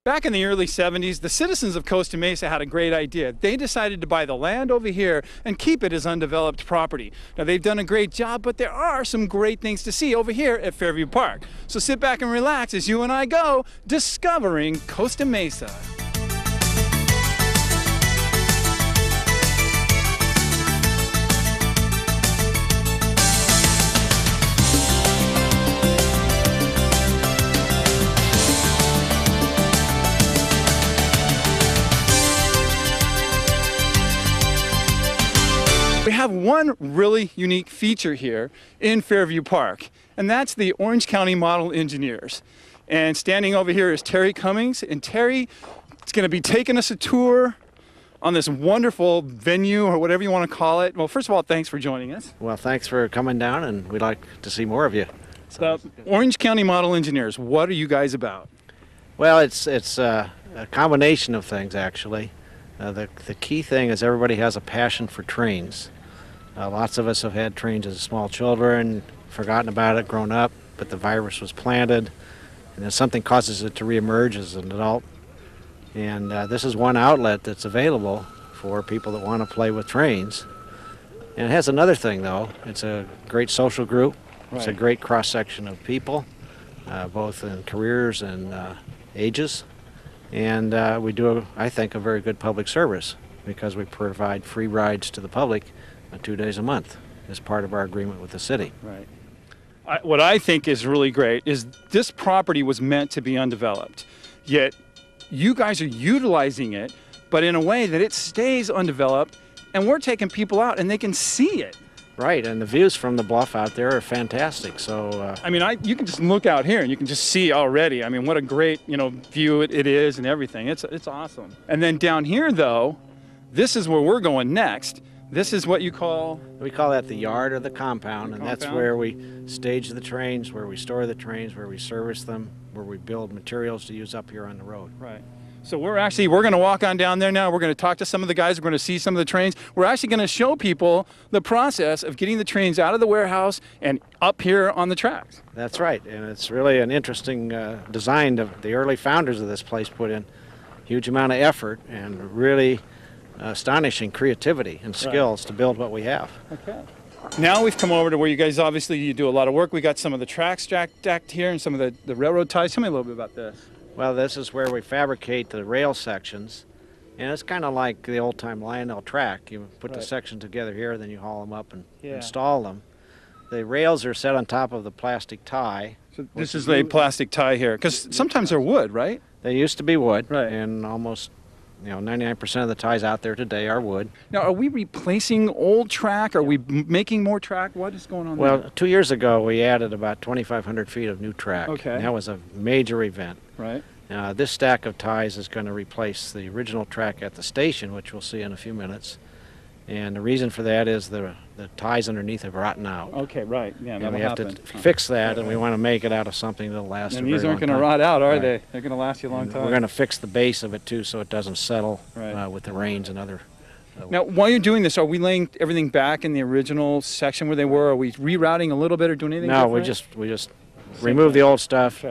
Back in the early 70s, the citizens of Costa Mesa had a great idea. They decided to buy the land over here and keep it as undeveloped property. Now, they've done a great job, but there are some great things to see over here at Fairview Park. So sit back and relax as you and I go discovering Costa Mesa. We have one really unique feature here in Fairview Park, and that's the Orange County Model Engineers. And standing over here is Terry Cummings, and Terry is going to be taking us a tour on this wonderful venue, or whatever you want to call it. Well, first of all, thanks for joining us. Well, thanks for coming down, and we'd like to see more of you. So, Orange County Model Engineers, what are you guys about? Well, it's a combination of things, actually. The key thing is everybody has a passion for trains. Lots of us have had trains as small children, forgotten about it, grown up, but the virus was planted, and then something causes it to reemerge as an adult. And this is one outlet that's available for people that want to play with trains. And it has another thing, though. It's a great social group. Right. It's a great cross-section of people, both in careers and ages. And we do, I think, a very good public service because we provide free rides to the public 2 days a month as part of our agreement with the city. Right. What I think is really great is this property was meant to be undeveloped, yet you guys are utilizing it, but in a way that it stays undeveloped, and we're taking people out and they can see it. Right, and the views from the bluff out there are fantastic. So I mean, you can just look out here and you can just see already. I mean, what a great view it is and everything. It's awesome. And then down here, though, this is where we're going next. This is what you call? We call that the yard or the compound, and that's where we stage the trains, where we store the trains, where we service them, where we build materials to use up here on the road. Right. So we're going to walk on down there now. We're going to talk to some of the guys. We're going to see some of the trains. We're actually going to show people the process of getting the trains out of the warehouse and up here on the tracks. That's right, and it's really an interesting design. The early founders of this place put in a huge amount of effort and really astonishing creativity and skills to build what we have. Okay. Now we've come over to where you guys you do a lot of work. We got some of the tracks stacked here and some of the railroad ties. Tell me a little bit about this. Well, this is where we fabricate the rail sections, and it's kind of like the old-time Lionel track. You put the section together here, then you haul them up and install them. The rails are set on top of the plastic tie. So this is a plastic tie here, because sometimes they're wood, right? They used to be wood, and almost 99% of the ties out there today are wood. Now, are we replacing old track? Are we making more track? What is going on there? Well, 2 years ago, we added about 2,500 feet of new track. Okay. And that was a major event. Right. This stack of ties is going to replace the original track at the station, which we'll see in a few minutes. And the reason for that is the ties underneath have rotten out. Okay, right. Yeah, and we have to fix that, and we want to make it out of something that'll last a very long time. And these aren't going to rot out, are they? They're going to last you a long time. We're going to fix the base of it, too, so it doesn't settle with the rains and other... Now, while you're doing this, are we laying everything back in the original section where they were? Are we rerouting a little bit or doing anything different? No, we just remove the old stuff,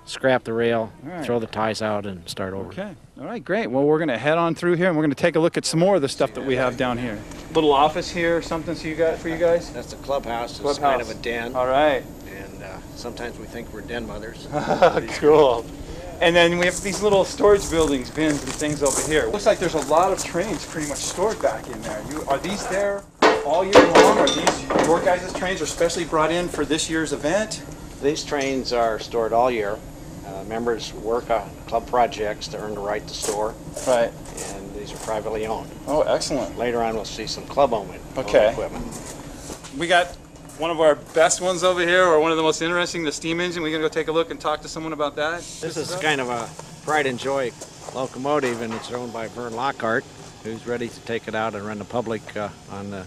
scrap the rail, throw the ties out, and start over. Okay. All right, great. Well, we're going to head on through here, and we're going to take a look at some more of the stuff that we have down here. Little office here or something for you guys? That's the clubhouse. It's kind of a den. All right. And sometimes we think we're den mothers. Cool. And then we have these little storage buildings, bins and things over here. Looks like there's a lot of trains pretty much stored back in there. Are these there all year long? Are these your guys' trains are specially brought in for this year's event? These trains are stored all year. Members work on club projects to earn the right to store. Right. And these are privately owned. Oh, excellent. Later on, we'll see some club-owned equipment. We got one of our best ones over here, or one of the most interesting, the steam engine. We're going to go take a look and talk to someone about that. This is kind of a pride and joy locomotive, and it's owned by Vern Lockhart, who's ready to take it out and run the public on the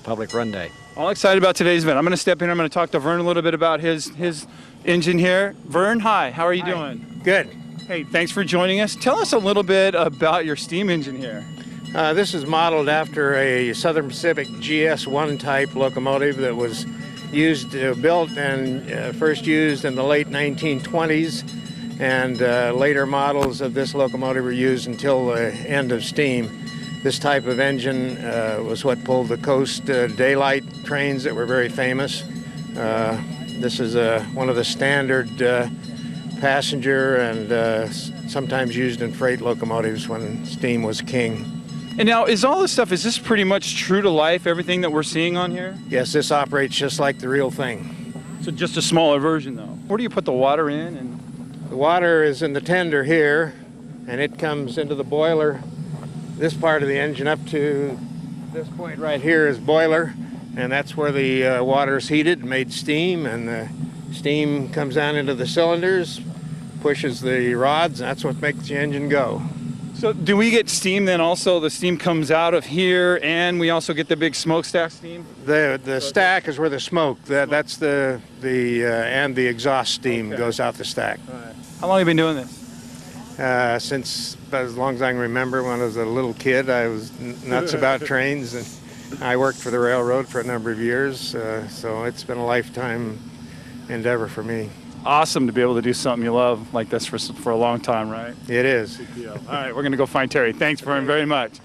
public run day. All excited about today's event. I'm going to step in. I'm going to talk to Vern a little bit about his engine here. Vern, hi. How are you doing? Good. Hey, thanks for joining us. Tell us a little bit about your steam engine here. This is modeled after a Southern Pacific GS1 type locomotive that was built and first used in the late 1920s and later models of this locomotive were used until the end of steam. This type of engine was what pulled the coast daylight trains that were very famous. This is one of the standard passenger and sometimes used in freight locomotives when steam was king. And now, is all this stuff, is this pretty much true to life, everything that we're seeing on here? Yes, this operates just like the real thing. So just a smaller version, though. Where do you put the water in? And The water is in the tender here, and it comes into the boiler. This part of the engine up to this point right here is boiler, and that's where the water is heated, made steam, and the steam comes down into the cylinders, pushes the rods, and that's what makes the engine go. So do we get steam then also? The steam comes out of here, and we also get the big smokestack steam? The stack is where the smoke, that's and the exhaust steam goes out the stack. All right. How long have you been doing this? Since about as long as I can remember, when I was a little kid, I was nuts about trains, and I worked for the railroad for a number of years, so it's been a lifetime endeavor for me. Awesome to be able to do something you love like this for a long time, right? It is. All right, we're going to go find Terry. Thanks very much.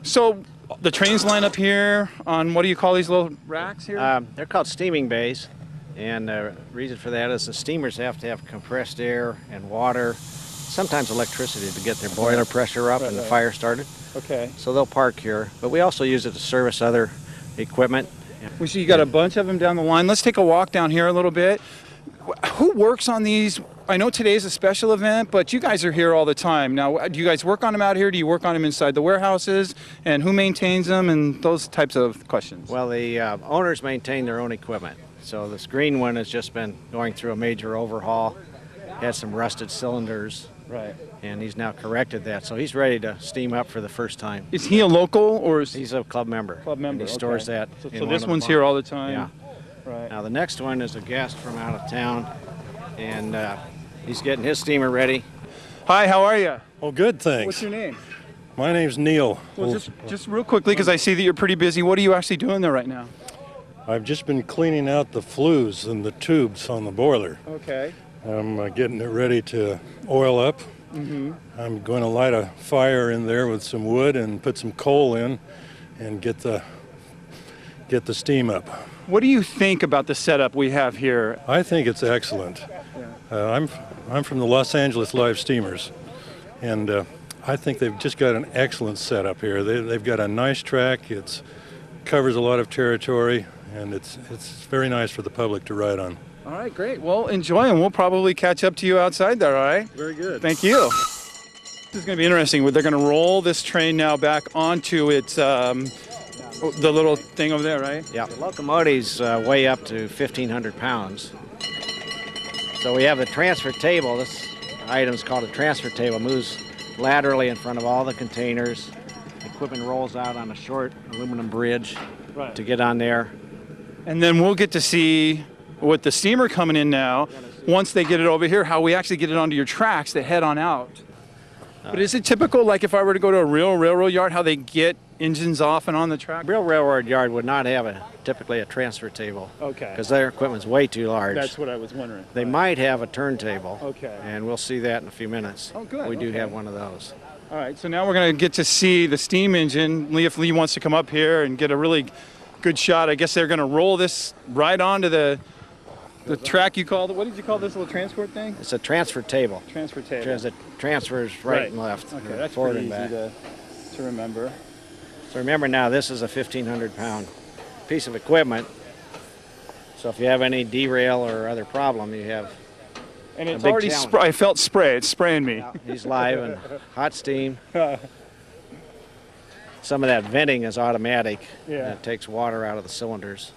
So the trains line up here on, what do you call these little racks here? They're called steaming bays, and the reason for that is the steamers have to have compressed air and water, sometimes electricity to get their boiler pressure up and the fire started. Okay. So they'll park here, but we also use it to service other equipment. We see you got a bunch of them down the line. Let's take a walk down here a little bit. Who works on these? I know today's a special event, but you guys are here all the time. Now, do you guys work on them out here? Do you work on them inside the warehouses? And who maintains them? And those types of questions. Well, the owners maintain their own equipment. So this green one has just been going through a major overhaul. Had some rusted cylinders. Right. And he's now corrected that, so he's ready to steam up for the first time. Is he a local or is He's a club member? Club member. And he stores that. So in this one one's of the here barns. all the time. Yeah. Right. Now the next one is a guest from out of town, and he's getting his steamer ready. Hi, how are you? Oh, good, thanks. What's your name? My name's Neil. Well, just real quickly, because I see that you're pretty busy. What are you actually doing there right now? I've just been cleaning out the flues and the tubes on the boiler. Okay. I'm getting it ready to oil up. Mm-hmm. I'm going to light a fire in there with some wood and put some coal in and get the steam up. What do you think about the setup we have here? I think it's excellent. I'm from the Los Angeles Live Steamers, and I think they've just got an excellent setup here. They've got a nice track. It covers a lot of territory, and it's very nice for the public to ride on. All right, great. Well, enjoy, and we'll probably catch up to you outside there, all right? Very good. Thank you. This is going to be interesting. They're going to roll this train now back onto its, the little thing over there, right? Yeah. The locomotives weigh up to 1,500 pounds. So we have a transfer table. This item's called a transfer table. Moves laterally in front of all the containers. Equipment rolls out on a short aluminum bridge to get on there. And then we'll get to see, with the steamer coming in now, once they get it over here, how we actually get it onto your tracks to head on out. But is it typical, like if I were to go to a real railroad yard, how they get engines off and on the track? Real railroad yard would not have typically a transfer table. Okay. Because their equipment's way too large. That's what I was wondering. They might have a turntable. Okay. And we'll see that in a few minutes. Oh, good. We do Okay. have one of those. All right, so now we're going to get to see the steam engine. Lee, if Lee wants to come up here and get a really good shot, I guess they're going to roll this right onto the track you called it. What did you call this little transport thing? It's a transfer table. Transfer table. Because it transfers right and left. Okay, that's forward pretty and easy back. to remember. So remember now, this is a 1,500 pound piece of equipment. So if you have any derail or other problem, you have And it's big already challenge. I felt spray. It's spraying me. He's live and hot steam. Some of that venting is automatic. Yeah. And it takes water out of the cylinders.